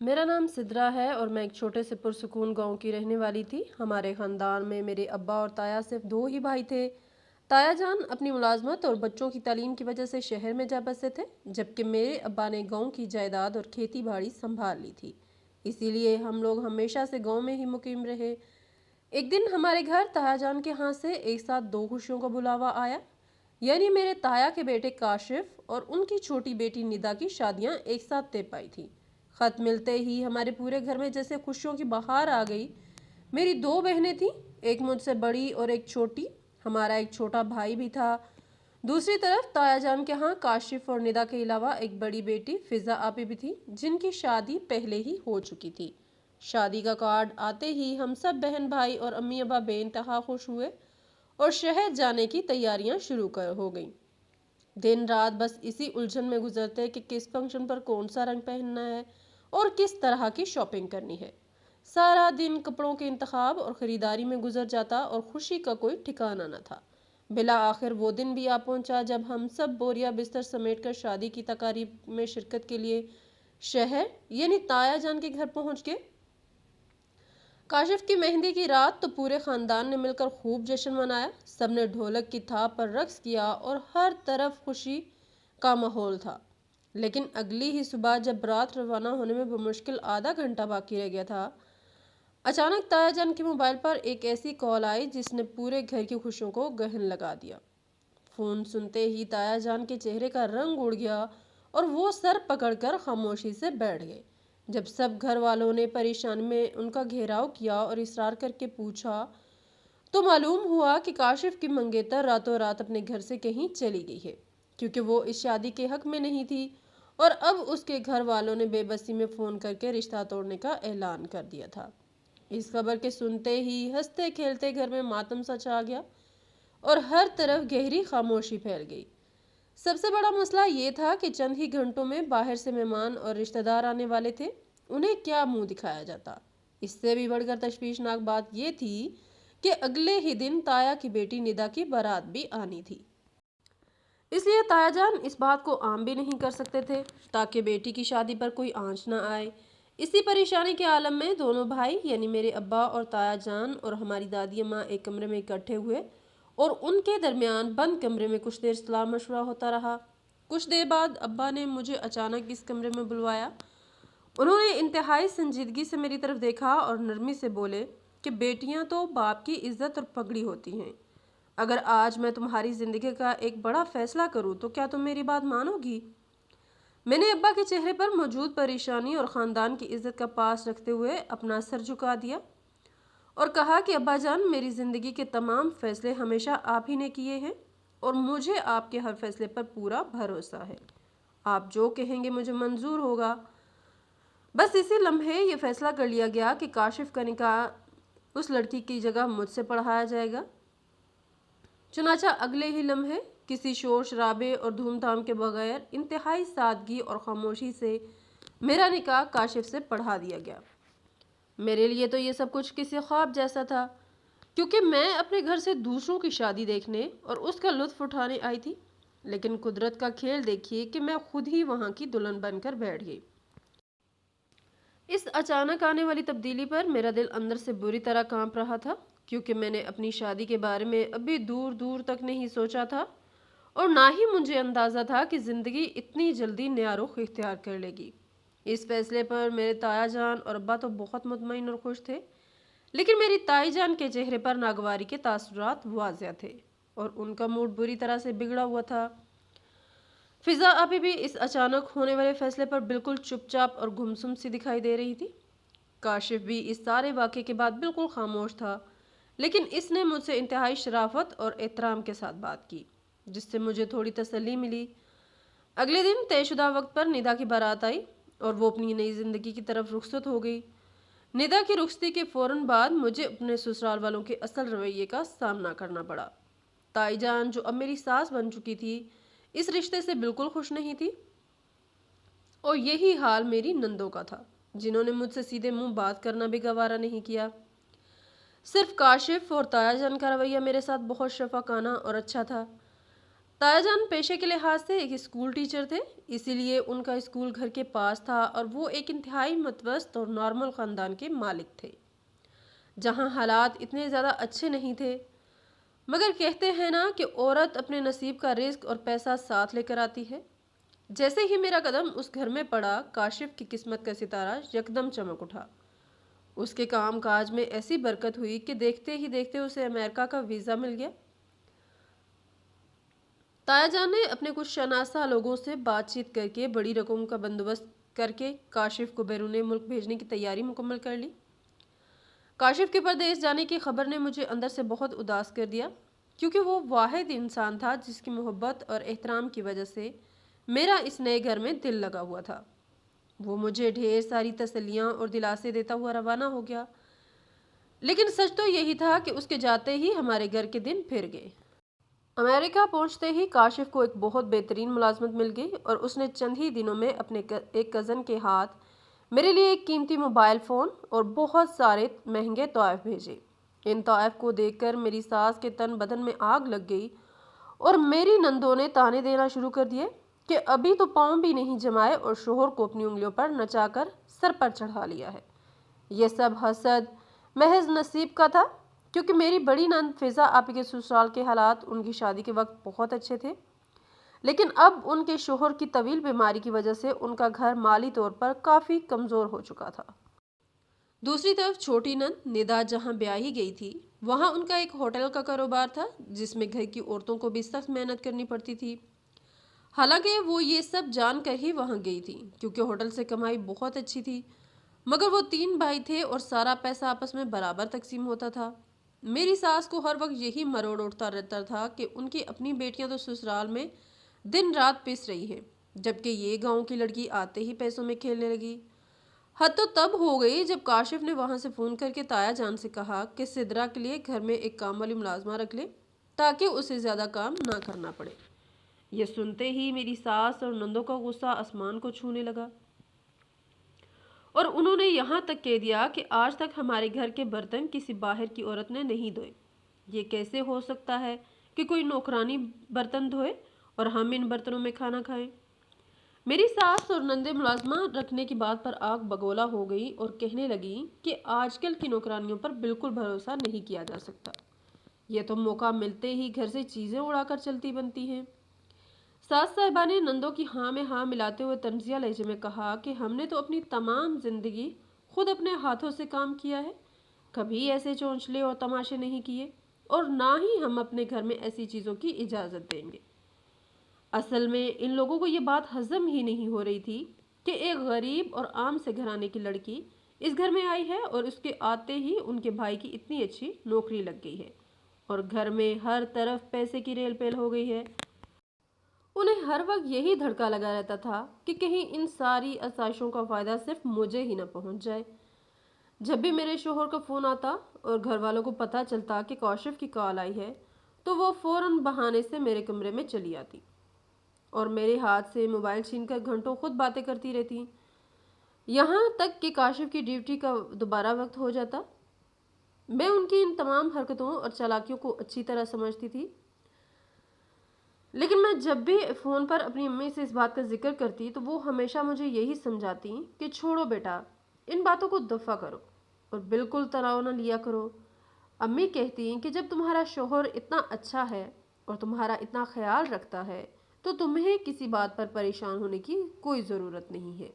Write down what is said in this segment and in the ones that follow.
میرا نام سدرا ہے اور میں ایک چھوٹے سے پرسکون گاؤں کی رہنے والی تھی۔ ہمارے خاندان میں میرے ابا اور تایا صرف دو ہی بھائی تھے۔ تایا جان اپنی ملازمت اور بچوں کی تعلیم کی وجہ سے شہر میں جا بسے تھے، جبکہ میرے ابا نے گاؤں کی جائیداد اور کھیتی باڑی سنبھال لی تھی، اسی لیے ہم لوگ ہمیشہ سے گاؤں میں ہی مقیم رہے۔ ایک دن ہمارے گھر تایا جان کے ہاں سے ایک ساتھ دو خوشیوں کا بلاوا آیا، یعنی میرے تایا کے بیٹے کاشف اور ان کی چھوٹی بیٹی ندا کی شادیاں ایک ساتھ طے پائی تھی۔ خط ملتے ہی ہمارے پورے گھر میں جیسے خوشیوں کی بہار آ گئی۔ میری دو بہنیں تھیں، ایک مجھ سے بڑی اور ایک چھوٹی۔ ہمارا ایک چھوٹا بھائی بھی تھا۔ دوسری طرف تایا جان کے ہاں کاشف اور ندا کے علاوہ ایک بڑی بیٹی فضا آپی بھی تھی، جن کی شادی پہلے ہی ہو چکی تھی۔ شادی کا کارڈ آتے ہی ہم سب بہن بھائی اور امی ابا بے انتہا خوش ہوئے اور شہر جانے کی تیاریاں شروع ہو گئیں۔ دن رات بس اسی الجھن میں گزرتے کہ کس فنکشن پر کون سا رنگ پہننا ہے اور کس طرح کی شاپنگ کرنی ہے۔ سارا دن کپڑوں کے انتخاب اور خریداری میں گزر جاتا اور خوشی کا کوئی ٹھکانہ نہ تھا۔ بالآخر وہ دن بھی آ پہنچا جب ہم سب بوریا بستر سمیٹ کر شادی کی تقاریب میں شرکت کے لیے شہر یعنی تایا جان کے گھر پہنچ گئے۔ کاشف کی مہندی کی رات تو پورے خاندان نے مل کر خوب جشن منایا۔ سب نے ڈھولک کی تھاپ پر رقص کیا اور ہر طرف خوشی کا ماحول تھا۔ لیکن اگلی ہی صبح جب برات روانہ ہونے میں بمشکل آدھا گھنٹہ باقی رہ گیا تھا، اچانک تایا جان کے موبائل پر ایک ایسی کال آئی جس نے پورے گھر کی خوشیوں کو گہن لگا دیا۔ فون سنتے ہی تایا جان کے چہرے کا رنگ اڑ گیا اور وہ سر پکڑ کر خاموشی سے بیٹھ گئے۔ جب سب گھر والوں نے پریشانی میں ان کا گھیراؤ کیا اور اصرار کر کے پوچھا تو معلوم ہوا کہ کاشف کی منگیتر راتوں رات اپنے گھر سے کہیں چلی گئی ہے، کیونکہ وہ اس شادی کے حق میں نہیں تھی اور اب اس کے گھر والوں نے بے بسی میں فون کر کے رشتہ توڑنے کا اعلان کر دیا تھا۔ اس خبر کے سنتے ہی ہنستے کھیلتے گھر میں ماتم سا چھا گیا اور ہر طرف گہری خاموشی پھیل گئی۔ سب سے بڑا مسئلہ یہ تھا کہ چند ہی گھنٹوں میں باہر سے مہمان اور رشتہ دار آنے والے تھے، انہیں کیا منہ دکھایا جاتا۔ اس سے بھی بڑھ کر تشویشناک بات یہ تھی کہ اگلے ہی دن تایا کی بیٹی ندا کی بارات بھی آنی تھی۔ اس لیے تایا جان اس بات کو عام بھی نہیں کر سکتے تھے تاکہ بیٹی کی شادی پر کوئی آنچ نہ آئے۔ اسی پریشانی کے عالم میں دونوں بھائی یعنی میرے ابا اور تایا جان اور ہماری دادی اماں ایک کمرے میں اکٹھے ہوئے اور ان کے درمیان بند کمرے میں کچھ دیر صلاح مشورہ ہوتا رہا۔ کچھ دیر بعد ابا نے مجھے اچانک اس کمرے میں بلوایا۔ انہوں نے انتہائی سنجیدگی سے میری طرف دیکھا اور نرمی سے بولے کہ بیٹیاں تو باپ کی عزت اور پگڑی ہوتی ہیں۔ اگر آج میں تمہاری زندگی کا ایک بڑا فیصلہ کروں تو کیا تم میری بات مانو گی؟ میں نے ابا کے چہرے پر موجود پریشانی اور خاندان کی عزت کا پاس رکھتے ہوئے اپنا سر جھکا دیا اور کہا کہ ابا جان، میری زندگی کے تمام فیصلے ہمیشہ آپ ہی نے کیے ہیں اور مجھے آپ کے ہر فیصلے پر پورا بھروسہ ہے۔ آپ جو کہیں گے مجھے منظور ہوگا۔ بس اسی لمحے یہ فیصلہ کر لیا گیا کہ کاشف کا نکاح اس لڑکی کی جگہ مجھ سے پڑھایا جائے گا۔ چنانچہ اگلے ہی لمحے کسی شور شرابے اور دھوم دھام کے بغیر انتہائی سادگی اور خاموشی سے میرا نکاح کاشف سے پڑھا دیا گیا۔ میرے لیے تو یہ سب کچھ کسی خواب جیسا تھا، کیونکہ میں اپنے گھر سے دوسروں کی شادی دیکھنے اور اس کا لطف اٹھانے آئی تھی، لیکن قدرت کا کھیل دیکھیے کہ میں خود ہی وہاں کی دلہن بن کر بیٹھ گئی۔ اس اچانک آنے والی تبدیلی پر میرا دل اندر سے بری طرح کانپ رہا تھا، کیونکہ میں نے اپنی شادی کے بارے میں ابھی دور دور تک نہیں سوچا تھا اور نہ ہی مجھے اندازہ تھا کہ زندگی اتنی جلدی نیا رخ اختیار کر لے گی۔ اس فیصلے پر میرے تایا جان اور ابا تو بہت مطمئن اور خوش تھے، لیکن میری تائی جان کے چہرے پر ناگواری کے تاثرات واضح تھے اور ان کا موڈ بری طرح سے بگڑا ہوا تھا۔ فضا آپی بھی اس اچانک ہونے والے فیصلے پر بالکل چپ چاپ اور گمسم سی دکھائی دے رہی تھی۔ کاشف بھی اس سارے واقعے کے بعد بالکل خاموش تھا، لیکن اس نے مجھ سے انتہائی شرافت اور احترام کے ساتھ بات کی، جس سے مجھے تھوڑی تسلی ملی۔ اگلے دن طے شدہ وقت پر ندا کی بارات آئی اور وہ اپنی نئی زندگی کی طرف رخصت ہو گئی۔ ندا کی رخصتی کے فوراً بعد مجھے اپنے سسرال والوں کے اصل رویے کا سامنا کرنا پڑا۔ تائی جان جو اب میری ساس بن چکی تھی، اس رشتے سے بالکل خوش نہیں تھی اور یہی حال میری نندوں کا تھا، جنہوں نے مجھ سے سیدھے منہ بات کرنا بھی گوارا نہیں کیا۔ صرف کاشف اور تایا جان کا رویہ میرے ساتھ بہت شفقانہ اور اچھا تھا۔ تایا جان پیشے کے لحاظ سے ایک اسکول ٹیچر تھے، اسی لیے ان کا اسکول گھر کے پاس تھا اور وہ ایک انتہائی متوسط اور نارمل خاندان کے مالک تھے، جہاں حالات اتنے زیادہ اچھے نہیں تھے۔ مگر کہتے ہیں نا کہ عورت اپنے نصیب کا رزق اور پیسہ ساتھ لے کر آتی ہے۔ جیسے ہی میرا قدم اس گھر میں پڑا، کاشف کی قسمت کا ستارہ یکدم چمک اٹھا۔ اس کے کام کاج میں ایسی برکت ہوئی کہ دیکھتے ہی دیکھتے اسے امریکہ کا ویزا مل گیا۔ تایا جان نے اپنے کچھ شناسا لوگوں سے بات چیت کر کے بڑی رقم کا بندوبست کر کے کاشف کو بیرون ملک بھیجنے کی تیاری مکمل کر لی۔ کاشف کے پردیس جانے کی خبر نے مجھے اندر سے بہت اداس کر دیا، کیونکہ وہ واحد انسان تھا جس کی محبت اور احترام کی وجہ سے میرا اس نئے گھر میں دل لگا ہوا تھا۔ وہ مجھے ڈھیر ساری تسلیاں اور دلاسے دیتا ہوا روانہ ہو گیا، لیکن سچ تو یہی تھا کہ اس کے جاتے ہی ہمارے گھر کے دن پھر گئے۔ امریکہ پہنچتے ہی کاشف کو ایک بہت بہترین ملازمت مل گئی اور اس نے چند ہی دنوں میں اپنے ایک کزن کے ہاتھ میرے لیے ایک قیمتی موبائل فون اور بہت سارے مہنگے تحائف بھیجے۔ ان تحائف کو دیکھ کر میری ساس کے تن بدن میں آگ لگ گئی اور میری نندوں نے تانے دینا شروع کر دیے کہ ابھی تو پاؤں بھی نہیں جمائے اور شوہر کو اپنی انگلیوں پر نچا کر سر پر چڑھا لیا ہے۔ یہ سب حسد محض نصیب کا تھا، کیونکہ میری بڑی نند فضا آپی کے سسرال کے حالات ان کی شادی کے وقت بہت اچھے تھے، لیکن اب ان کے شوہر کی طویل بیماری کی وجہ سے ان کا گھر مالی طور پر کافی کمزور ہو چکا تھا۔ دوسری طرف چھوٹی نند ندا جہاں بیاہی گئی تھی، وہاں ان کا ایک ہوٹل کا کاروبار تھا جس میں گھر کی عورتوں کو بھی سخت محنت کرنی پڑتی تھی۔ حالانکہ وہ یہ سب جان کر ہی وہاں گئی تھی، کیونکہ ہوٹل سے کمائی بہت اچھی تھی، مگر وہ 3 بھائی تھے اور سارا پیسہ آپس میں برابر تقسیم ہوتا تھا۔ میری ساس کو ہر وقت یہی مروڑ اٹھتا رہتا تھا کہ ان کی اپنی بیٹیاں تو سسرال میں دن رات پس رہی ہیں، جبکہ یہ گاؤں کی لڑکی آتے ہی پیسوں میں کھیلنے لگی۔ حد تو تب ہو گئی جب کاشف نے وہاں سے فون کر کے تایا جان سے کہا کہ سدرا کے لیے گھر میں ایک کام والی ملازمہ رکھ لے تاکہ اسے زیادہ کام نہ کرنا پڑے۔ یہ سنتے ہی میری ساس اور نندوں کا غصہ آسمان کو چھونے لگا اور انہوں نے یہاں تک کہہ دیا کہ آج تک ہمارے گھر کے برتن کسی باہر کی عورت نے نہیں دھوئے۔ یہ کیسے ہو سکتا ہے کہ کوئی نوکرانی برتن دھوئے اور ہم ان برتنوں میں کھانا کھائیں؟ میری ساس اور نندیں ملازمہ رکھنے کی بات پر آگ بگولا ہو گئی اور کہنے لگی کہ آج کل کی نوکرانیوں پر بالکل بھروسہ نہیں کیا جا سکتا، یہ تو موقع ملتے ہی گھر سے چیزیں اڑا کر چلتی بنتی ہیں۔ ساس صاحبہ نے نندوں کی ہاں میں ہاں ملاتے ہوئے طنزیہ لہجے میں کہا کہ ہم نے تو اپنی تمام زندگی خود اپنے ہاتھوں سے کام کیا ہے، کبھی ایسے چونچلے اور تماشے نہیں کیے، اور نہ ہی ہم اپنے گھر میں ایسی چیزوں کی اجازت دیں گے۔ اصل میں ان لوگوں کو یہ بات ہضم ہی نہیں ہو رہی تھی کہ ایک غریب اور عام سے گھرانے کی لڑکی اس گھر میں آئی ہے اور اس کے آتے ہی ان کے بھائی کی اتنی اچھی نوکری لگ گئی ہے اور گھر میں ہر طرف پیسے کی ریل پیل ہو گئی ہے۔ انہیں ہر وقت یہی دھڑکا لگا رہتا تھا کہ کہیں ان ساری آسائشوں کا فائدہ صرف مجھے ہی نہ پہنچ جائے۔ جب بھی میرے شوہر کا فون آتا اور گھر والوں کو پتہ چلتا کہ کاشف کی کال آئی ہے تو وہ فوراً بہانے سے میرے کمرے میں چلی آتی اور میرے ہاتھ سے موبائل چھین کر گھنٹوں خود باتیں کرتی رہتی، یہاں تک کہ کاشف کی ڈیوٹی کا دوبارہ وقت ہو جاتا۔ میں ان کی ان تمام حرکتوں اور چالاکیوں کو اچھی طرح سمجھتی تھی، لیکن میں جب بھی فون پر اپنی امی سے اس بات کا ذکر کرتی تو وہ ہمیشہ مجھے یہی سمجھاتی کہ چھوڑو بیٹا، ان باتوں کو دفع کرو اور بالکل تناؤ نہ لیا کرو۔ امی کہتی کہ جب تمہارا شوہر اتنا اچھا ہے اور تمہارا اتنا خیال رکھتا ہے تو تمہیں کسی بات پر پریشان ہونے کی کوئی ضرورت نہیں ہے۔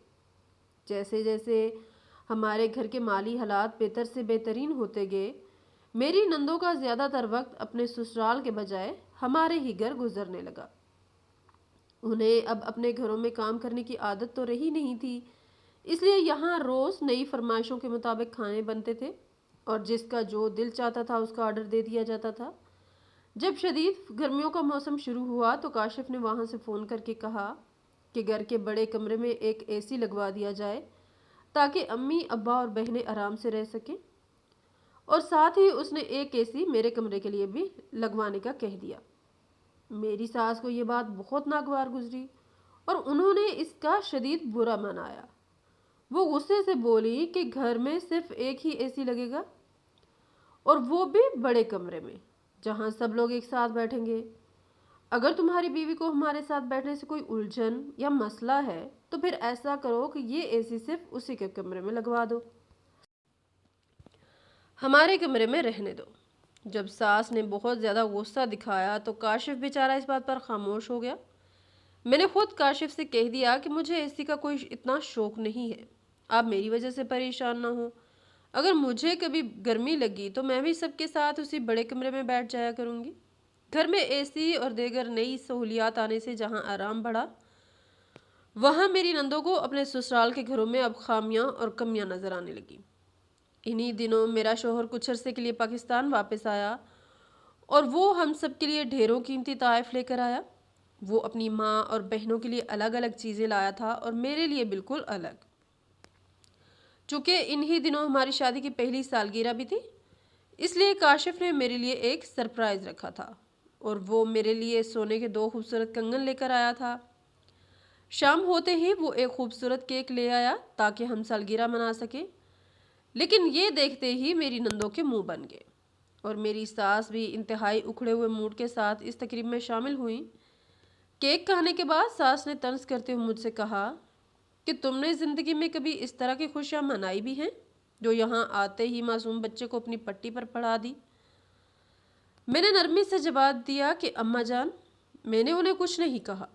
جیسے جیسے ہمارے گھر کے مالی حالات بہتر سے بہترین ہوتے گئے، میری نندوں کا زیادہ تر وقت اپنے سسرال کے بجائے ہمارے ہی گھر گزرنے لگا۔ انہیں اب اپنے گھروں میں کام کرنے کی عادت تو رہی نہیں تھی، اس لیے یہاں روز نئی فرمائشوں کے مطابق کھانے بنتے تھے اور جس کا جو دل چاہتا تھا اس کا آرڈر دے دیا جاتا تھا۔ جب شدید گرمیوں کا موسم شروع ہوا تو کاشف نے وہاں سے فون کر کے کہا کہ گھر کے بڑے کمرے میں ایک اے سی لگوا دیا جائے تاکہ امی ابا اور بہنیں آرام سے رہ سکیں، اور ساتھ ہی اس نے ایک اے سی میرے کمرے کے لیے بھی لگوانے کا کہہ دیا۔ میری ساس کو یہ بات بہت ناگوار گزری اور انہوں نے اس کا شدید برا منایا۔ وہ غصے سے بولی کہ گھر میں صرف ایک ہی اے سی لگے گا اور وہ بھی بڑے کمرے میں جہاں سب لوگ ایک ساتھ بیٹھیں گے۔ اگر تمہاری بیوی کو ہمارے ساتھ بیٹھنے سے کوئی الجھن یا مسئلہ ہے تو پھر ایسا کرو کہ یہ اے سی صرف اسی کے کمرے میں لگوا دو، ہمارے کمرے میں رہنے دو۔ جب ساس نے بہت زیادہ غصہ دکھایا تو کاشف بیچارہ اس بات پر خاموش ہو گیا۔ میں نے خود کاشف سے کہہ دیا کہ مجھے اے سی کا کوئی اتنا شوق نہیں ہے، آپ میری وجہ سے پریشان نہ ہوں۔ اگر مجھے کبھی گرمی لگی تو میں بھی سب کے ساتھ اسی بڑے کمرے میں بیٹھ جایا کروں گی۔ گھر میں اے سی اور دیگر نئی سہولیات آنے سے جہاں آرام بڑھا، وہاں میری نندوں کو اپنے سسرال کے گھروں میں اب خامیاں اور کمیاں نظر آنے لگی۔ انہی دنوں میرا شوہر کچھ عرصے کے لیے پاکستان واپس آیا اور وہ ہم سب کے لیے ڈھیروں قیمتی تحائف لے کر آیا۔ وہ اپنی ماں اور بہنوں کے لیے الگ الگ چیزیں لایا تھا اور میرے لیے بالکل الگ۔ چونکہ انہی دنوں ہماری شادی کی پہلی سالگرہ بھی تھی، اس لیے کاشف نے میرے لیے ایک سرپرائز رکھا تھا اور وہ میرے لیے سونے کے 2 خوبصورت کنگن لے کر آیا تھا۔ شام ہوتے ہی وہ ایک خوبصورت کیک لے آیا تاکہ ہم سالگرہ منا سکیں، لیکن یہ دیکھتے ہی میری نندوں کے منہ بن گئے اور میری ساس بھی انتہائی اکھڑے ہوئے موڈ کے ساتھ اس تقریب میں شامل ہوئیں۔ کیک کھانے کے بعد ساس نے طنز کرتے ہوئے مجھ سے کہا کہ تم نے زندگی میں کبھی اس طرح کی خوشیاں منائی بھی ہیں جو یہاں آتے ہی معصوم بچے کو اپنی پٹی پر پڑھا دی؟ میں نے نرمی سے جواب دیا کہ اماں جان، میں نے انہیں کچھ نہیں کہا۔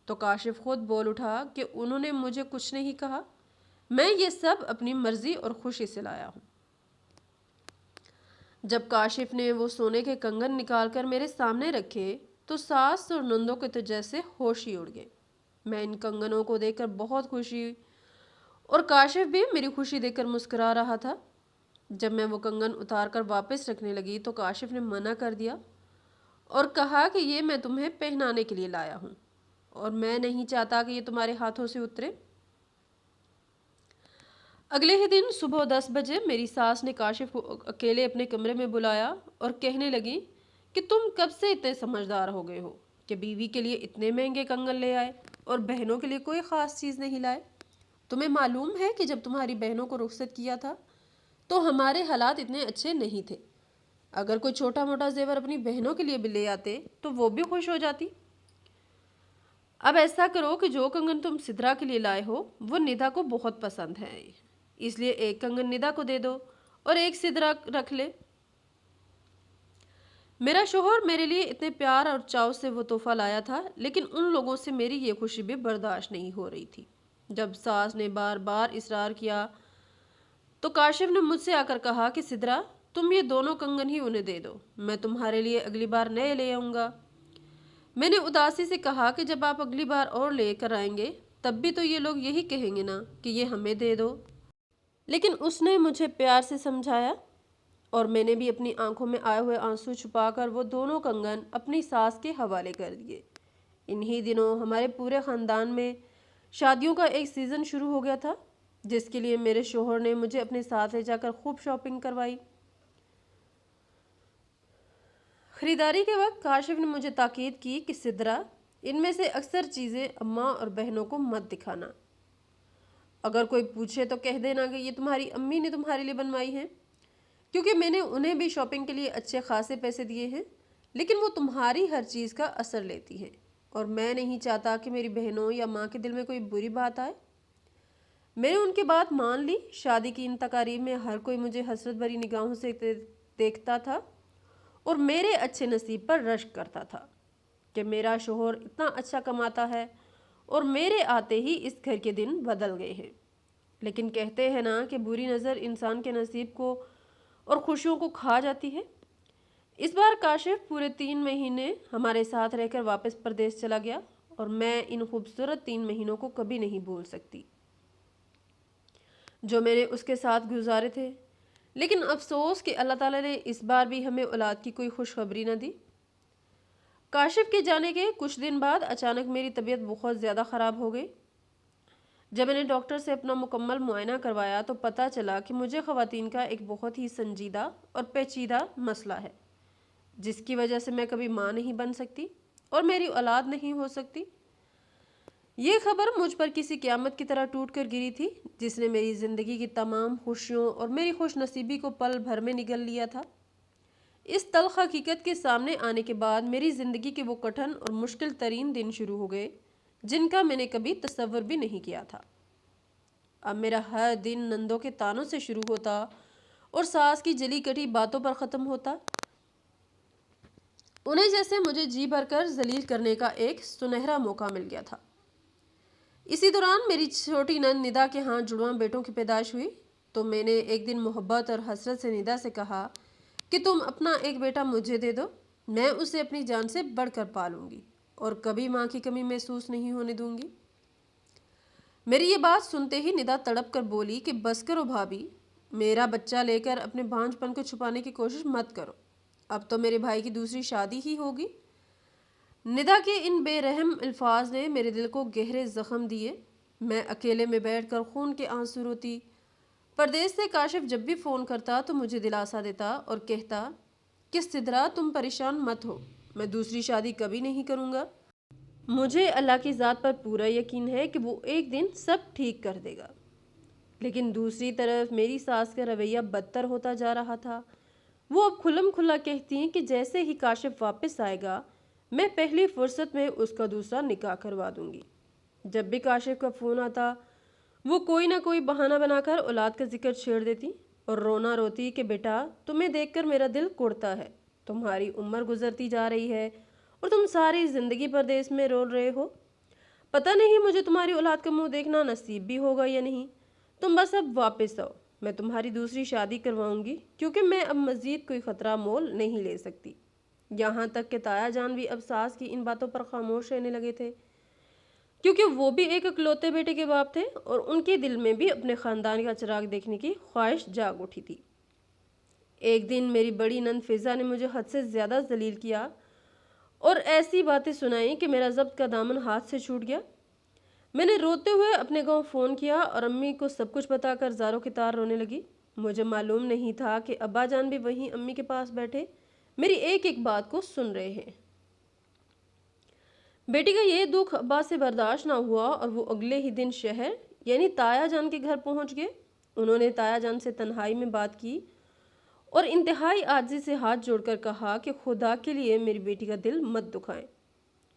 تو کاشف خود بول اٹھا کہ انہوں نے مجھے کچھ نہیں کہا، میں یہ سب اپنی مرضی اور خوشی سے لایا ہوں۔ جب کاشف نے وہ سونے کے کنگن نکال کر میرے سامنے رکھے تو ساس اور نندوں کے تو جیسے ہوش ہی اڑ گئے۔ میں ان کنگنوں کو دیکھ کر بہت خوشی ہوئی اور کاشف بھی میری خوشی دیکھ کر مسکرا رہا تھا۔ جب میں وہ کنگن اتار کر واپس رکھنے لگی تو کاشف نے منع کر دیا اور کہا کہ یہ میں تمہیں پہنانے کے لیے لایا ہوں اور میں نہیں چاہتا کہ یہ تمہارے ہاتھوں سے اترے۔ اگلے ہی دن صبح 10 بجے میری ساس نے کاشف کو اکیلے اپنے کمرے میں بلایا اور کہنے لگی کہ تم کب سے اتنے سمجھدار ہو گئے ہو کہ بیوی کے لیے اتنے مہنگے کنگن لے آئے اور بہنوں کے لیے کوئی خاص چیز نہیں لائے؟ تمہیں معلوم ہے کہ جب تمہاری بہنوں کو رخصت کیا تھا تو ہمارے حالات اتنے اچھے نہیں تھے۔ اگر کوئی چھوٹا موٹا زیور اپنی بہنوں کے لیے بھی لے آتے تو وہ بھی خوش ہو جاتی۔ اب ایسا کرو کہ جو کنگن تم سدرا کے لیے لائے ہو وہ ندا کو بہت پسند ہے، اس لیے ایک کنگن ندا کو دے دو اور ایک سدرا رکھ لے۔ میرا شوہر میرے لیے اتنے پیار اور چاؤ سے وہ تحفہ لایا تھا، لیکن ان لوگوں سے میری یہ خوشی بھی برداشت نہیں ہو رہی تھی۔ جب ساس نے بار بار اصرار کیا تو کاشف نے مجھ سے آ کر کہا کہ سدرا، تم یہ دونوں کنگن ہی انہیں دے دو، میں تمہارے لیے اگلی بار نئے لے آؤں گا۔ میں نے اداسی سے کہا کہ جب آپ اگلی بار اور لے کر آئیں گے تب بھی تو یہ لوگ یہی کہیں گے نا کہ یہ ہمیں دے دو۔ لیکن اس نے مجھے پیار سے سمجھایا اور میں نے بھی اپنی آنکھوں میں آئے ہوئے آنسو چھپا کر وہ دونوں کنگن اپنی ساس کے حوالے کر دیے۔ انہی دنوں ہمارے پورے خاندان میں شادیوں کا ایک سیزن شروع ہو گیا تھا، جس کے لیے میرے شوہر نے مجھے اپنے ساتھ لے جا کر خوب شاپنگ کروائی۔ خریداری کے وقت کاشف نے مجھے تاکید کی کہ سدرا، ان میں سے اکثر چیزیں اماں اور بہنوں کو مت دکھانا۔ اگر کوئی پوچھے تو کہہ دینا کہ یہ تمہاری امی نے تمہارے لیے بنوائی ہیں، کیونکہ میں نے انہیں بھی شاپنگ کے لیے اچھے خاصے پیسے دیے ہیں، لیکن وہ تمہاری ہر چیز کا اثر لیتی ہیں اور میں نہیں چاہتا کہ میری بہنوں یا ماں کے دل میں کوئی بری بات آئے۔ میں نے ان کی بات مان لی۔ شادی کی ان تقاریب میں ہر کوئی مجھے حسرت بھری نگاہوں سے دیکھتا تھا اور میرے اچھے نصیب پر رشک کرتا تھا کہ میرا شوہر اتنا اچھا کماتا ہے اور میرے آتے ہی اس گھر کے دن بدل گئے ہیں۔ لیکن کہتے ہیں نا کہ بری نظر انسان کے نصیب کو اور خوشیوں کو کھا جاتی ہے۔ اس بار کاشف پورے 3 مہینے ہمارے ساتھ رہ کر واپس پردیس چلا گیا اور میں ان خوبصورت 3 مہینوں کو کبھی نہیں بھول سکتی جو میں نے اس کے ساتھ گزارے تھے۔ لیکن افسوس کہ اللہ تعالیٰ نے اس بار بھی ہمیں اولاد کی کوئی خوشخبری نہ دی۔ کاشف کے جانے کے کچھ دن بعد اچانک میری طبیعت بہت زیادہ خراب ہو گئی۔ جب میں نے ڈاکٹر سے اپنا مکمل معائنہ کروایا تو پتہ چلا کہ مجھے خواتین کا ایک بہت ہی سنجیدہ اور پیچیدہ مسئلہ ہے، جس کی وجہ سے میں کبھی ماں نہیں بن سکتی اور میری اولاد نہیں ہو سکتی۔ یہ خبر مجھ پر کسی قیامت کی طرح ٹوٹ کر گری تھی جس نے میری زندگی کی تمام خوشیوں اور میری خوش نصیبی کو پل بھر میں نگل لیا تھا۔ اس تلخ حقیقت کے سامنے آنے کے بعد میری زندگی کے وہ کٹھن اور مشکل ترین دن شروع ہو گئے جن کا میں نے کبھی تصور بھی نہیں کیا تھا۔ اب میرا ہر دن نندوں کے تانوں سے شروع ہوتا اور ساس کی جلی کٹی باتوں پر ختم ہوتا، انہیں جیسے مجھے جی بھر کر ذلیل کرنے کا ایک سنہرا موقع مل گیا تھا۔ اسی دوران میری چھوٹی نند ندا کے ہاں جڑواں بیٹوں کی پیدائش ہوئی، تو میں نے ایک دن محبت اور حسرت سے ندا سے کہا کہ تم اپنا ایک بیٹا مجھے دے دو، میں اسے اپنی جان سے بڑھ کر پالوں گی اور کبھی ماں کی کمی محسوس نہیں ہونے دوں گی۔ میری یہ بات سنتے ہی ندا تڑپ کر بولی کہ بس کرو بھابھی، میرا بچہ لے کر اپنے بھانج پن کو چھپانے کی کوشش مت کرو، اب تو میرے بھائی کی دوسری شادی ہی ہوگی۔ ندا کے ان بے رحم الفاظ نے میرے دل کو گہرے زخم دیے۔ میں اکیلے میں بیٹھ کر خون کے آنسو روتی۔ پردیس سے کاشف جب بھی فون کرتا تو مجھے دلاسا دیتا اور کہتا کہ سدرا تم پریشان مت ہو، میں دوسری شادی کبھی نہیں کروں گا، مجھے اللہ کی ذات پر پورا یقین ہے کہ وہ ایک دن سب ٹھیک کر دے گا۔ لیکن دوسری طرف میری ساس کا رویہ بدتر ہوتا جا رہا تھا۔ وہ اب کھلم کھلا کہتی ہیں کہ جیسے ہی کاشف واپس آئے گا میں پہلی فرصت میں اس کا دوسرا نکاح کروا دوں گی۔ جب بھی کاشف کا فون آتا وہ کوئی نہ کوئی بہانہ بنا کر اولاد کا ذکر چھیڑ دیتی اور رونا روتی کہ بیٹا تمہیں دیکھ کر میرا دل کڑتا ہے، تمہاری عمر گزرتی جا رہی ہے اور تم ساری زندگی پردیس میں رول رہے ہو، پتہ نہیں مجھے تمہاری اولاد کا منہ دیکھنا نصیب بھی ہوگا یا نہیں، تم بس اب واپس آؤ، میں تمہاری دوسری شادی کرواؤں گی کیونکہ میں اب مزید کوئی خطرہ مول نہیں لے سکتی۔ یہاں تک کہ تایا جان بھی اب ساس کی ان باتوں پر خاموش رہنے لگے تھے، کیونکہ وہ بھی ایک اکلوتے بیٹے کے باپ تھے اور ان کے دل میں بھی اپنے خاندان کا چراغ دیکھنے کی خواہش جاگ اٹھی تھی۔ ایک دن میری بڑی نند فضا نے مجھے حد سے زیادہ ذلیل کیا اور ایسی باتیں سنائیں کہ میرا ضبط کا دامن ہاتھ سے چھوٹ گیا۔ میں نے روتے ہوئے اپنے گاؤں فون کیا اور امی کو سب کچھ بتا کر زاروں کی طرح رونے لگی۔ مجھے معلوم نہیں تھا کہ ابا جان بھی وہیں امی کے پاس بیٹھے میری ایک ایک بات کو سن رہے ہیں۔ بیٹی کا یہ دکھ ابا سے برداشت نہ ہوا اور وہ اگلے ہی دن شہر یعنی تایا جان کے گھر پہنچ گئے۔ انہوں نے تایا جان سے تنہائی میں بات کی اور انتہائی عاجزی سے ہاتھ جوڑ کر کہا کہ خدا کے لیے میری بیٹی کا دل مت دکھائیں،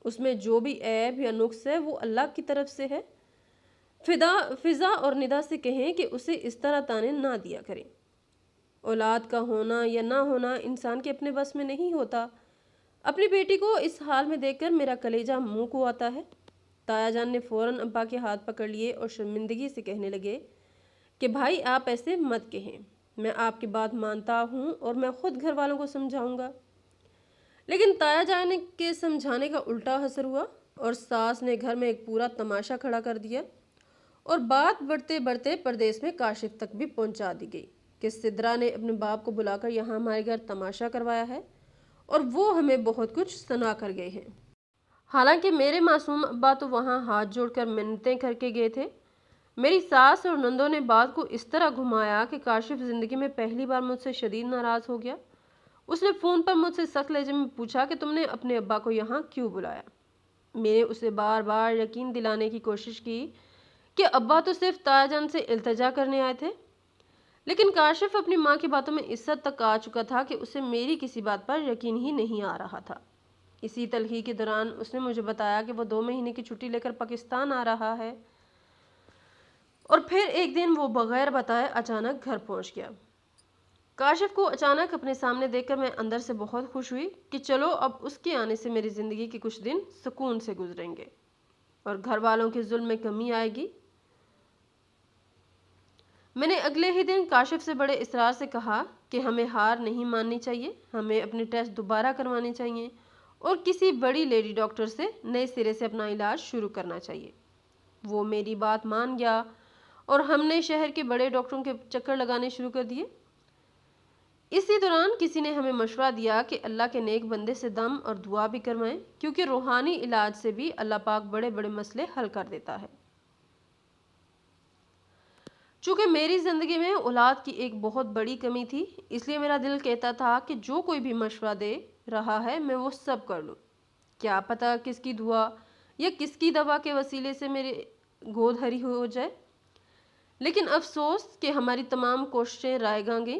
اس میں جو بھی عیب یا نقص ہے وہ اللہ کی طرف سے ہے۔ فضا اور ندا سے کہیں کہ اسے اس طرح تانے نہ دیا کریں، اولاد کا ہونا یا نہ ہونا انسان کے اپنے بس میں نہیں ہوتا۔ اپنی بیٹی کو اس حال میں دیکھ کر میرا کلیجہ منہ کو آتا ہے۔ تایا جان نے فوراً ابا کے ہاتھ پکڑ لیے اور شرمندگی سے کہنے لگے کہ بھائی آپ ایسے مت کہیں، میں آپ کی بات مانتا ہوں اور میں خود گھر والوں کو سمجھاؤں گا۔ لیکن تایا جان کے سمجھانے کا الٹا اثر ہوا اور ساس نے گھر میں ایک پورا تماشا کھڑا کر دیا اور بات بڑھتے بڑھتے پردیس میں کاشف تک بھی پہنچا دی گئی کہ سدرا نے اپنے باپ کو بلا کر یہاں ہمارے گھر تماشا کروایا ہے اور وہ ہمیں بہت کچھ سنا کر گئے ہیں۔ حالانکہ میرے معصوم ابا تو وہاں ہاتھ جوڑ کر منتیں کر کے گئے تھے۔ میری ساس اور نندوں نے بات کو اس طرح گھمایا کہ کاشف زندگی میں پہلی بار مجھ سے شدید ناراض ہو گیا۔ اس نے فون پر مجھ سے سخت لہجے میں پوچھا کہ تم نے اپنے ابا کو یہاں کیوں بلایا؟ میں نے اسے بار بار یقین دلانے کی کوشش کی کہ ابا تو صرف تایا جان سے التجا کرنے آئے تھے، لیکن کاشف اپنی ماں کی باتوں میں اس حد تک آ چکا تھا کہ اسے میری کسی بات پر یقین ہی نہیں آ رہا تھا۔ اسی تلخی کے دوران اس نے مجھے بتایا کہ وہ 2 مہینے کی چھٹی لے کر پاکستان آ رہا ہے اور پھر ایک دن وہ بغیر بتائے اچانک گھر پہنچ گیا۔ کاشف کو اچانک اپنے سامنے دیکھ کر میں اندر سے بہت خوش ہوئی کہ چلو اب اس کے آنے سے میری زندگی کے کچھ دن سکون سے گزریں گے اور گھر والوں کے ظلم میں کمی آئے گی۔ میں نے اگلے ہی دن کاشف سے بڑے اصرار سے کہا کہ ہمیں ہار نہیں ماننی چاہیے، ہمیں اپنے ٹیسٹ دوبارہ کروانے چاہیے اور کسی بڑی لیڈی ڈاکٹر سے نئے سرے سے اپنا علاج شروع کرنا چاہیے۔ وہ میری بات مان گیا اور ہم نے شہر کے بڑے ڈاکٹروں کے چکر لگانے شروع کر دیے۔ اسی دوران کسی نے ہمیں مشورہ دیا کہ اللہ کے نیک بندے سے دم اور دعا بھی کروائیں کیونکہ روحانی علاج سے بھی اللہ پاک بڑے بڑے مسئلے حل کر دیتا ہے۔ چونکہ میری زندگی میں اولاد کی ایک بہت بڑی کمی تھی، اس لیے میرا دل کہتا تھا کہ جو کوئی بھی مشورہ دے رہا ہے میں وہ سب کر لوں، کیا پتہ کس کی دعا یا کس کی دوا کے وسیلے سے میرے گود ہری ہو جائے۔ لیکن افسوس کہ ہماری تمام کوششیں رائے گاں گئیں۔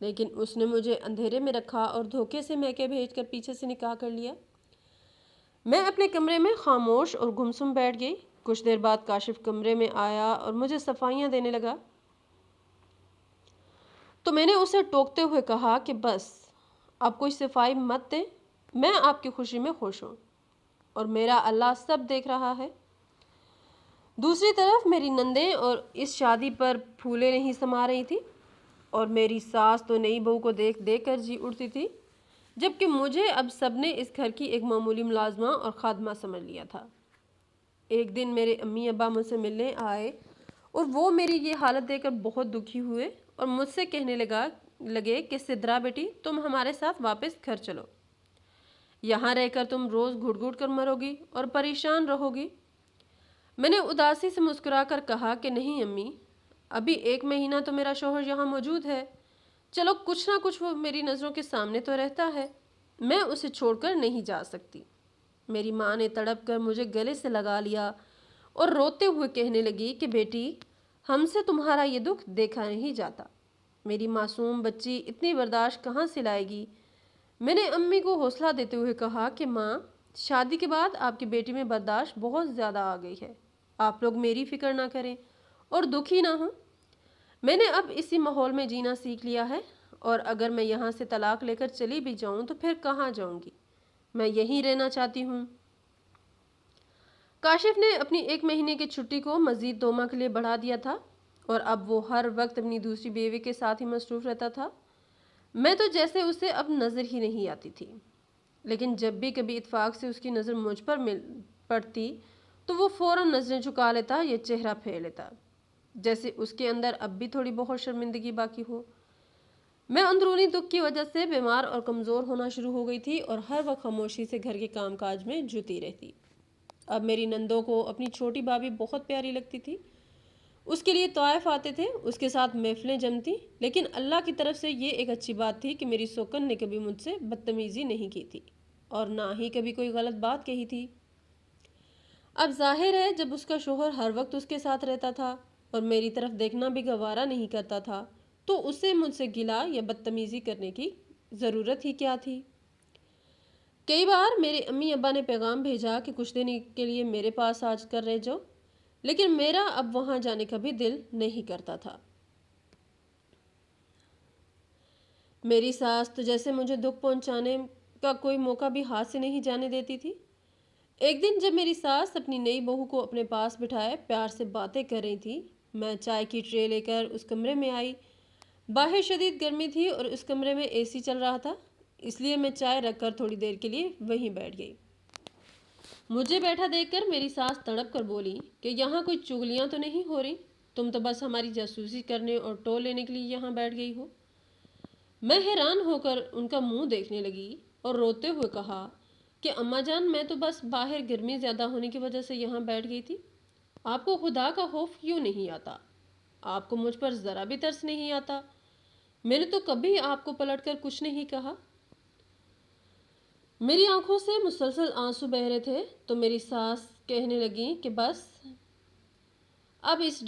لیکن اس نے مجھے اندھیرے میں رکھا اور دھوکے سے میکے بھیج کر پیچھے سے نکاح کر لیا۔ میں اپنے کمرے میں خاموش اور گمسم بیٹھ گئی۔ کچھ دیر بعد کاشف کمرے میں آیا اور مجھے صفائیاں دینے لگا، تو میں نے اسے ٹوکتے ہوئے کہا کہ بس اب کوئی صفائی مت دیں، میں آپ کی خوشی میں خوش ہوں اور میرا اللہ سب دیکھ رہا ہے۔ دوسری طرف میری نندیں اور اس شادی پر پھولے نہیں سما رہی تھی اور میری ساس تو نئی بہو کو دیکھ دیکھ کر جی اٹھتی تھی، جبکہ مجھے اب سب نے اس گھر کی ایک معمولی ملازمہ اور خادمہ سمجھ لیا تھا۔ ایک دن میرے امی ابا مجھ سے ملنے آئے اور وہ میری یہ حالت دیکھ کر بہت دکھی ہوئے اور مجھ سے کہنے لگے کہ سدرا بیٹی، تم ہمارے ساتھ واپس گھر چلو، یہاں رہ کر تم روز گھٹ گھٹ کر مرو گی اور پریشان رہو گی۔ میں نے اداسی سے مسکرا کر کہا کہ نہیں امی، ابھی 1 مہینہ تو میرا شوہر یہاں موجود ہے، چلو کچھ نہ کچھ وہ میری نظروں کے سامنے تو رہتا ہے، میں اسے چھوڑ کر نہیں جا سکتی۔ میری ماں نے تڑپ کر مجھے گلے سے لگا لیا اور روتے ہوئے کہنے لگی کہ بیٹی، ہم سے تمہارا یہ دکھ دیکھا نہیں جاتا، میری معصوم بچی اتنی برداشت کہاں سے لائے گی۔ میں نے امی کو حوصلہ دیتے ہوئے کہا کہ ماں، شادی کے بعد آپ کی بیٹی میں برداشت بہت زیادہ آ گئی ہے، آپ لوگ میری فکر نہ کریں اور دکھی نہ ہوں۔ میں نے اب اسی ماحول میں جینا سیکھ لیا ہے اور اگر میں یہاں سے طلاق لے کر چلی بھی جاؤں تو پھر کہاں جاؤں گی، میں یہیں رہنا چاہتی ہوں۔ کاشف نے اپنی 1 مہینے کی چھٹی کو مزید 2 ماہ کے لیے بڑھا دیا تھا اور اب وہ ہر وقت اپنی دوسری بیوی کے ساتھ ہی مصروف رہتا تھا۔ میں تو جیسے اسے اب نظر ہی نہیں آتی تھی، لیکن جب بھی کبھی اتفاق سے اس کی نظر مجھ پر پڑتی تو وہ فوراً نظریں جھکا لیتا یا چہرہ پھیر لیتا، جیسے اس کے اندر اب بھی تھوڑی بہت شرمندگی باقی ہو۔ میں اندرونی دکھ کی وجہ سے بیمار اور کمزور ہونا شروع ہو گئی تھی اور ہر وقت خاموشی سے گھر کے کام کاج میں جھوتی رہتی۔ اب میری نندوں کو اپنی چھوٹی بھابھی بہت پیاری لگتی تھی، اس کے لیے طائف آتے تھے، اس کے ساتھ محفلیں جمتی، لیکن اللہ کی طرف سے یہ ایک اچھی بات تھی کہ میری سوکن نے کبھی مجھ سے بدتمیزی نہیں کی تھی اور نہ ہی کبھی کوئی غلط بات کہی تھی۔ اب ظاہر ہے جب اس کا شوہر ہر وقت اس کے ساتھ رہتا تھا اور میری طرف دیکھنا بھی گوارا نہیں کرتا تھا تو اسے مجھ سے گلا یا بدتمیزی کرنے کی ضرورت ہی کیا تھی۔ کئی بار میرے امی ابا نے پیغام بھیجا کہ کچھ دن کے لیے میرے پاس آ کر رہ جاؤ، لیکن میرا اب وہاں جانے کا بھی دل نہیں کرتا تھا۔ میری ساس تو جیسے مجھے دکھ پہنچانے کا کوئی موقع بھی ہاتھ سے نہیں جانے دیتی تھی۔ ایک دن جب میری ساس اپنی نئی بہو کو اپنے پاس بٹھائے پیار سے باتیں کر رہی تھی، میں چائے کی ٹرے لے کر اس کمرے میں آئی۔ باہر شدید گرمی تھی اور اس کمرے میں AC چل رہا تھا، اس لیے میں چائے رکھ کر تھوڑی دیر کے لیے وہیں بیٹھ گئی۔ مجھے بیٹھا دیکھ کر میری ساس تڑپ کر بولی کہ یہاں کوئی چغلیاں تو نہیں ہو رہی، تم تو بس ہماری جاسوسی کرنے اور ٹول لینے کے لیے یہاں بیٹھ گئی ہو۔ میں حیران ہو کر ان کا منہ دیکھنے لگی اور روتے ہوئے کہا کہ اماں جان، میں تو بس باہر گرمی زیادہ ہونے کی وجہ سے یہاں بیٹھ گئی تھی، آپ کو خدا کا خوف کیوں نہیں آتا؟ آپ کو مجھ پر ذرا بھی ترس نہیں آتا؟ میں نے تو کبھی آپ کو پلٹ کر کچھ نہیں کہا۔ میری آنکھوں سے مسلسل آنسو بہ رہے تھے تو میری ساس کہنے لگی کہ بس اب اس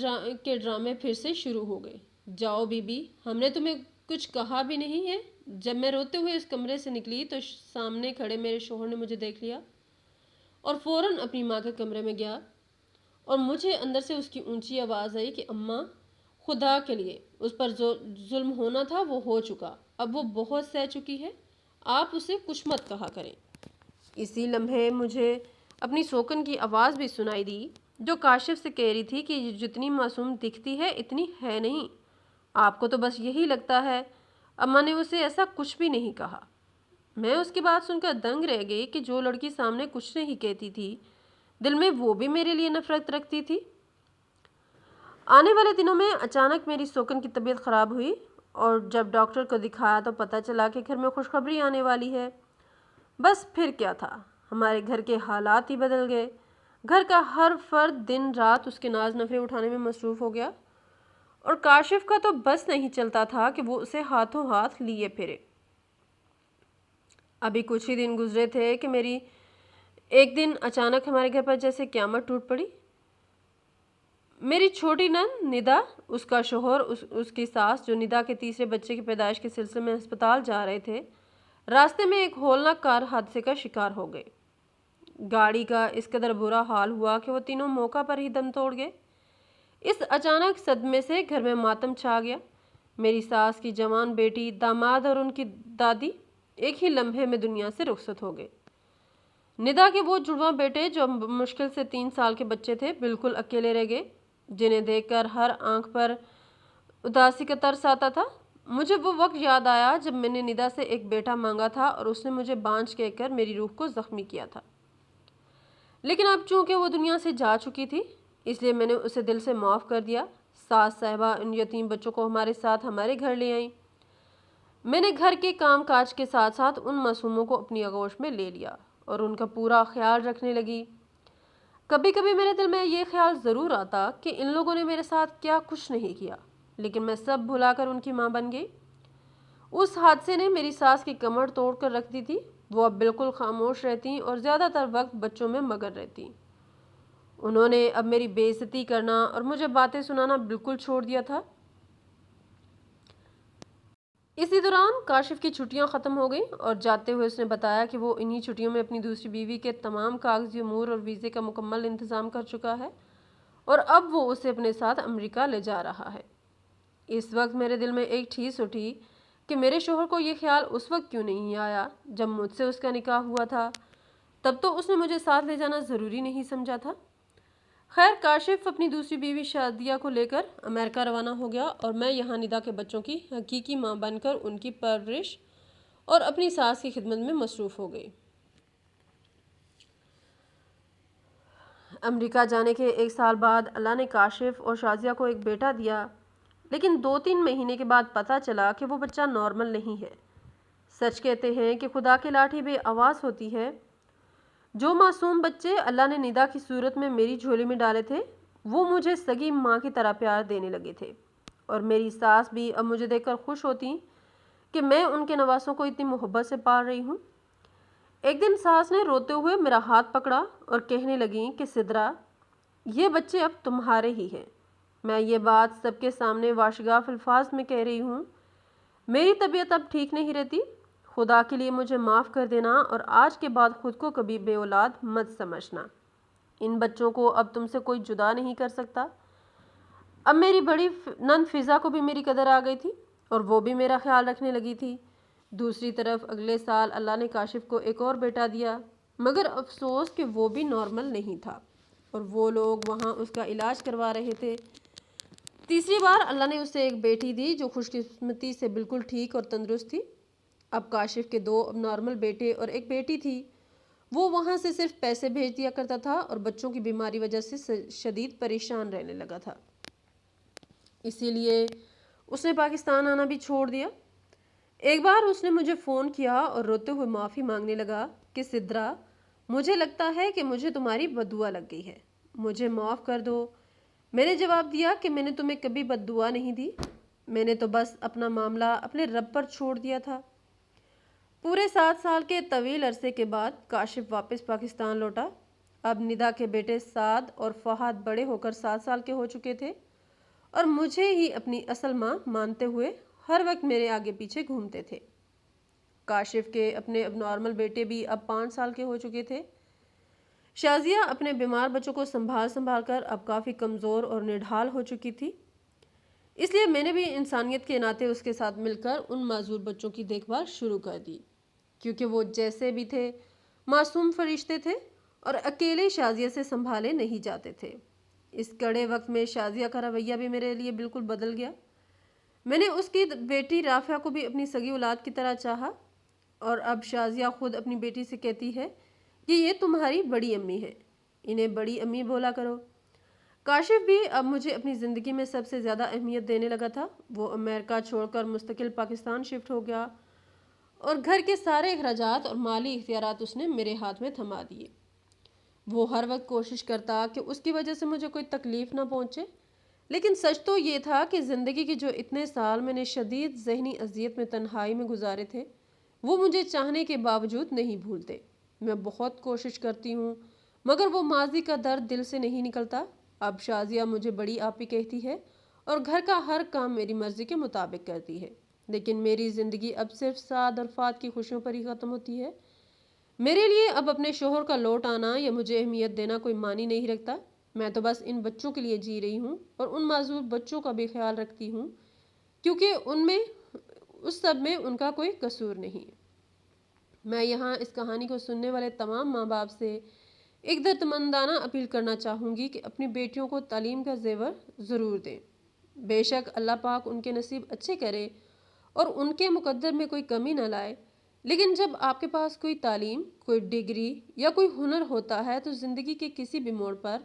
کے ڈرامے پھر سے شروع ہو گئے، جاؤ بی بی، ہم نے تمہیں کچھ کہا بھی نہیں ہے۔ جب میں روتے ہوئے اس کمرے سے نکلی تو سامنے کھڑے میرے شوہر نے مجھے دیکھ لیا اور فوراً اپنی ماں کے کمرے میں گیا اور مجھے اندر سے اس کی اونچی آواز آئی کہ اماں، خدا کے لیے اس پر جو ظلم ہونا تھا وہ ہو چکا، اب وہ بہت سہ چکی ہے، آپ اسے کچھ مت کہا کریں۔ اسی لمحے مجھے اپنی سوکن کی آواز بھی سنائی دی جو کاشف سے کہہ رہی تھی کہ یہ جتنی معصوم دکھتی ہے اتنی ہے نہیں، آپ کو تو بس یہی لگتا ہے۔ اماں نے اسے ایسا کچھ بھی نہیں کہا۔ میں اس کی بات سن کر دنگ رہ گئی کہ جو لڑکی سامنے کچھ نہیں کہتی تھی دل میں وہ بھی میرے لیے نفرت رکھتی تھی۔ آنے والے دنوں میں اچانک میری سوکن کی طبیعت خراب ہوئی اور جب ڈاکٹر کو دکھایا تو پتہ چلا کہ گھر میں خوشخبری آنے والی ہے۔ بس پھر کیا تھا، ہمارے گھر کے حالات ہی بدل گئے۔ گھر کا ہر فرد دن رات اس کے ناز نخرے اٹھانے میں مصروف ہو گیا اور کاشف کا تو بس نہیں چلتا تھا کہ وہ اسے ہاتھوں ہاتھ لیے پھرے۔ ابھی کچھ ہی دن گزرے تھے کہ ایک دن اچانک ہمارے گھر پر جیسے قیامت ٹوٹ پڑی۔ میری چھوٹی نند ندا، اس کا شوہر، اس کی ساس جو ندا کے تیسرے بچے کی پیدائش کے سلسلے میں ہسپتال جا رہے تھے، راستے میں ایک ہولناک کار حادثے کا شکار ہو گئے۔ گاڑی کا اس قدر برا حال ہوا کہ وہ تینوں موقع پر ہی دم توڑ گئے۔ اس اچانک صدمے سے گھر میں ماتم چھا گیا۔ میری ساس کی جوان بیٹی، داماد اور ان کی دادی ایک ہی لمحے میں دنیا سے رخصت ہو گئے۔ ندا کے وہ جڑواں بیٹے جو مشکل سے 3 سال کے بچے تھے، بالکل اکیلے رہ گئے، جنہیں دیکھ کر ہر آنکھ پر اداسی کا ترس آتا تھا۔ مجھے وہ وقت یاد آیا جب میں نے ندا سے ایک بیٹا مانگا تھا اور اس نے مجھے بانجھ کہہ کر میری روح کو زخمی کیا تھا۔ لیکن اب چونکہ وہ دنیا سے جا چکی تھی، اس لیے میں نے اسے دل سے معاف کر دیا۔ ساس صاحبہ ان یتیم بچوں کو ہمارے ساتھ ہمارے گھر لے آئیں۔ میں نے گھر کے کام کاج کے ساتھ ساتھ ان معصوموں کو اپنی آغوش میں لے لیا اور ان کا پورا خیال رکھنے لگی۔ کبھی کبھی میرے دل میں یہ خیال ضرور آتا کہ ان لوگوں نے میرے ساتھ کیا کچھ نہیں کیا، لیکن میں سب بھلا کر ان کی ماں بن گئی۔ اس حادثے نے میری ساس کی کمر توڑ کر رکھ دی تھی۔ وہ اب بالکل خاموش رہتی اور زیادہ تر وقت بچوں میں مگن رہتی۔ انہوں نے اب میری بے عزتی کرنا اور مجھے باتیں سنانا بالکل چھوڑ دیا تھا۔ اسی دوران کاشف کی چھٹیاں ختم ہو گئیں اور جاتے ہوئے اس نے بتایا کہ وہ انہی چھٹیوں میں اپنی دوسری بیوی کے تمام کاغذی امور اور ویزے کا مکمل انتظام کر چکا ہے اور اب وہ اسے اپنے ساتھ امریکہ لے جا رہا ہے۔ اس وقت میرے دل میں ایک ٹھیس اٹھی کہ میرے شوہر کو یہ خیال اس وقت کیوں نہیں آیا جب مجھ سے اس کا نکاح ہوا تھا؟ تب تو اس نے مجھے ساتھ لے جانا ضروری نہیں سمجھا تھا۔ خیر، کاشف اپنی دوسری بیوی شادیہ کو لے کر امریکہ روانہ ہو گیا اور میں یہاں ندا کے بچوں کی حقیقی ماں بن کر ان کی پرورش اور اپنی ساس کی خدمت میں مصروف ہو گئی۔ امریکہ جانے کے 1 سال بعد اللہ نے کاشف اور شازیہ کو ایک بیٹا دیا، لیکن 2-3 مہینے کے بعد پتہ چلا کہ وہ بچہ نارمل نہیں ہے۔ سچ کہتے ہیں کہ خدا کی لاٹھی بے آواز ہوتی ہے۔ جو معصوم بچے اللہ نے ندا کی صورت میں میری جھولی میں ڈالے تھے، وہ مجھے سگی ماں کی طرح پیار دینے لگے تھے، اور میری ساس بھی اب مجھے دیکھ کر خوش ہوتی کہ میں ان کے نواسوں کو اتنی محبت سے پال رہی ہوں۔ ایک دن ساس نے روتے ہوئے میرا ہاتھ پکڑا اور کہنے لگیں کہ سدرا، یہ بچے اب تمہارے ہی ہیں۔ میں یہ بات سب کے سامنے واشگاف الفاظ میں کہہ رہی ہوں۔ میری طبیعت اب ٹھیک نہیں رہتی۔ خدا کے لیے مجھے معاف کر دینا اور آج کے بعد خود کو کبھی بے اولاد مت سمجھنا۔ ان بچوں کو اب تم سے کوئی جدا نہیں کر سکتا۔ اب میری بڑی نند فضا کو بھی میری قدر آ گئی تھی اور وہ بھی میرا خیال رکھنے لگی تھی۔ دوسری طرف اگلے سال اللہ نے کاشف کو ایک اور بیٹا دیا، مگر افسوس کہ وہ بھی نارمل نہیں تھا اور وہ لوگ وہاں اس کا علاج کروا رہے تھے۔ تیسری بار اللہ نے اسے ایک بیٹی دی جو خوش قسمتی سے بالکل ٹھیک اور تندرست تھی۔ اب کاشف کے 2 نارمل بیٹے اور ایک بیٹی تھی۔ وہ وہاں سے صرف پیسے بھیج دیا کرتا تھا اور بچوں کی بیماری وجہ سے شدید پریشان رہنے لگا تھا۔ اسی لیے اس نے پاکستان آنا بھی چھوڑ دیا۔ ایک بار اس نے مجھے فون کیا اور روتے ہوئے معافی مانگنے لگا کہ سدرا، مجھے لگتا ہے کہ مجھے تمہاری بددعا لگ گئی ہے، مجھے معاف کر دو۔ میں نے جواب دیا کہ میں نے تمہیں کبھی بددعا نہیں دی، میں نے تو بس اپنا معاملہ اپنے رب پر چھوڑ دیا تھا۔ پورے 7 سال کے طویل عرصے کے بعد کاشف واپس پاکستان لوٹا۔ اب ندا کے بیٹے سعد اور فہد بڑے ہو کر 7 سال کے ہو چکے تھے اور مجھے ہی اپنی اصل ماں مانتے ہوئے ہر وقت میرے آگے پیچھے گھومتے تھے۔ کاشف کے اپنے اب نارمل بیٹے بھی اب 5 سال کے ہو چکے تھے۔ شازیہ اپنے بیمار بچوں کو سنبھال کر اب کافی کمزور اور نڈھال ہو چکی تھی۔ اس لیے میں نے بھی انسانیت کے ناطے اس کے ساتھ مل کر ان معذور بچوں کی دیکھ بھال شروع کر دی، کیونکہ وہ جیسے بھی تھے معصوم فرشتے تھے اور اکیلے شازیہ سے سنبھالے نہیں جاتے تھے۔ اس کڑے وقت میں شازیہ کا رویہ بھی میرے لیے بالکل بدل گیا۔ میں نے اس کی بیٹی رافعہ کو بھی اپنی سگی اولاد کی طرح چاہا، اور اب شازیہ خود اپنی بیٹی سے کہتی ہے کہ یہ تمہاری بڑی امی ہے، انہیں بڑی امی بولا کرو۔ کاشف بھی اب مجھے اپنی زندگی میں سب سے زیادہ اہمیت دینے لگا تھا۔ وہ امریکہ چھوڑ کر مستقل پاکستان شفٹ ہو گیا اور گھر کے سارے اخراجات اور مالی اختیارات اس نے میرے ہاتھ میں تھما دیے۔ وہ ہر وقت کوشش کرتا کہ اس کی وجہ سے مجھے کوئی تکلیف نہ پہنچے، لیکن سچ تو یہ تھا کہ زندگی کی جو اتنے سال میں نے شدید ذہنی اذیت میں تنہائی میں گزارے تھے، وہ مجھے چاہنے کے باوجود نہیں بھولتے۔ میں بہت کوشش کرتی ہوں، مگر وہ ماضی کا درد دل سے نہیں نکلتا۔ اب شازیہ مجھے بڑی آپی کہتی ہے اور گھر کا ہر کام میری مرضی کے مطابق کرتی ہے، لیکن میری زندگی اب صرف سعد اور فات کی خوشیوں پر ہی ختم ہوتی ہے۔ میرے لیے اب اپنے شوہر کا لوٹ آنا یا مجھے اہمیت دینا کوئی معنی نہیں رکھتا۔ میں تو بس ان بچوں کے لیے جی رہی ہوں اور ان معذور بچوں کا بھی خیال رکھتی ہوں، کیونکہ اس سب میں ان کا کوئی قصور نہیں۔ میں یہاں اس کہانی کو سننے والے تمام ماں باپ سے ایک درد مندانہ اپیل کرنا چاہوں گی کہ اپنی بیٹیوں کو تعلیم کا زیور ضرور دیں۔ بے شک اللہ پاک ان کے نصیب اچھے کرے اور ان کے مقدر میں کوئی کمی نہ لائے، لیکن جب آپ کے پاس کوئی تعلیم، کوئی ڈگری یا کوئی ہنر ہوتا ہے تو زندگی کے کسی بھی موڑ پر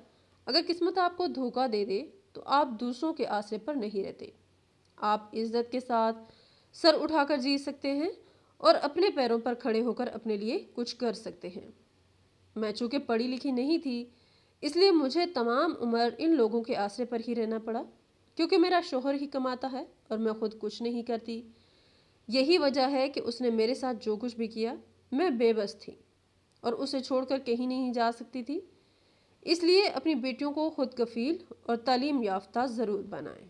اگر قسمت آپ کو دھوکہ دے دے تو آپ دوسروں کے آسرے پر نہیں رہتے۔ آپ عزت کے ساتھ سر اٹھا کر جی سکتے ہیں اور اپنے پیروں پر کھڑے ہو کر اپنے لیے کچھ کر سکتے ہیں۔ میں چونکہ پڑھی لکھی نہیں تھی، اس لیے مجھے تمام عمر ان لوگوں کے آسرے پر ہی رہنا پڑا، کیونکہ میرا شوہر ہی کماتا ہے اور میں خود کچھ نہیں کرتی۔ یہی وجہ ہے کہ اس نے میرے ساتھ جو کچھ بھی کیا، میں بے بس تھی اور اسے چھوڑ کر کہیں نہیں جا سکتی تھی۔ اس لیے اپنی بیٹیوں کو خود کفیل اور تعلیم یافتہ ضرور بنائیں۔